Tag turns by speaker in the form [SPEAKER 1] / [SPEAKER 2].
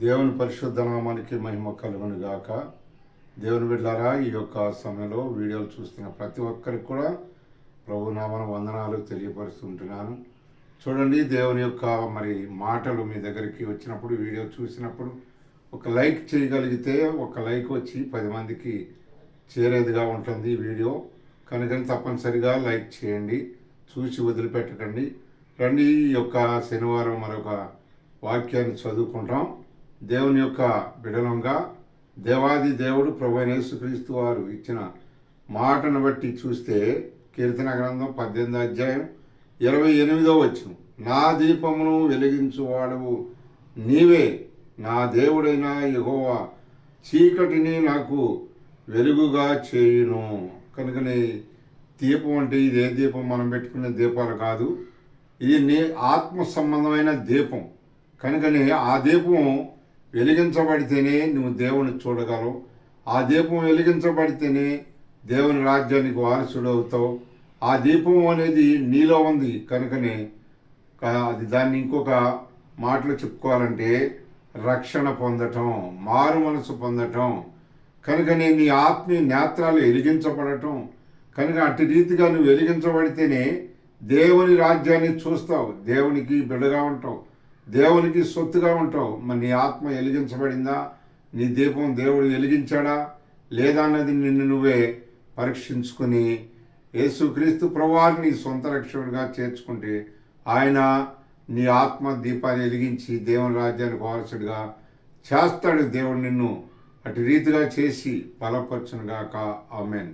[SPEAKER 1] దేవుని పరిశుద్ధ నామానికి మహిమ కలుగును గాక. దేవుని బిడ్డలారా, ఈ యొక్క సమయంలో వీడియోలు చూస్తున్న ప్రతి ఒక్కరికి కూడా ప్రభు నామన వందనాలు తెలియపరుస్తుంటున్నాను. చూడండి, దేవుని యొక్క మాటలు మీ దగ్గరికి వచ్చినప్పుడు, వీడియో చూసినప్పుడు ఒక లైక్ చేయగలిగితే, ఒక లైక్ వచ్చి 10 మందికి చేరేదిగా ఉంటుంది వీడియో కనుక తప్పనిసరిగా లైక్ చేయండి, చూసి వదిలిపెట్టకండి. రండి, ఈ యొక్క శనివారం మరొక వాక్యాన్ని చదువుకుంటాం. దేవుని యొక్క బిడలంగా దేవాది దేవుడు ప్రభు అయిన యేసుక్రీస్తు వారు ఇచ్చిన మాటను బట్టి చూస్తే, కీర్తన గ్రంథం 18వ అధ్యాయం 28వ వచనం, నా దీపమును వెలిగించువాడవు నీవే, నా దేవుడైన యెహోవా చీకటిని నాకు వెలుగుగా చేయును. కనుకనే దీపం అంటే ఇది ఏ దీపం మనం పెట్టుకునే దీపాలు కాదు, ఇది ఆత్మ సంబంధమైన దీపం. కనుకనే ఆ దీపం వెలిగించబడితేనే నువ్వు దేవుని చూడగలవు. ఆ దీపం వెలిగించబడితేనే దేవుని రాజ్యానికి వారసుడు అవుతావు. ఆ దీపం అనేది నీలో ఉంది. కనుకనే దాన్ని ఇంకొక మాటలు చెప్పుకోవాలంటే రక్షణ పొందటం, మారు మనసు పొందటం. కనుకనే నీ ఆత్మీయ నేత్రాలు వెలిగించబడటం. కనుక అట్టి రీతిగా నువ్వు వెలిగించబడితేనే దేవుని రాజ్యాన్ని చూస్తావు, దేవునికి బిడ్డగా ఉంటావు, దేవునికి సొత్తుగా ఉంటావు. మరి నీ ఆత్మ వెలిగించబడిందా? నీ దీపం దేవుడు వెలిగించాడా లేదా అన్నది నిన్ను నువ్వే పరీక్షించుకుని యేసుక్రీస్తు ప్రభువారిని సొంత రక్షకుడిగా చేర్చుకుంటే ఆయన నీ ఆత్మ దీపాన్ని వెలిగించి దేవుని రాజ్యానికి వారసుడిగా చేస్తాడు. దేవుడు నిన్ను అటు రీతిగా చేసి బలపరచునుగాక. ఆమేన్.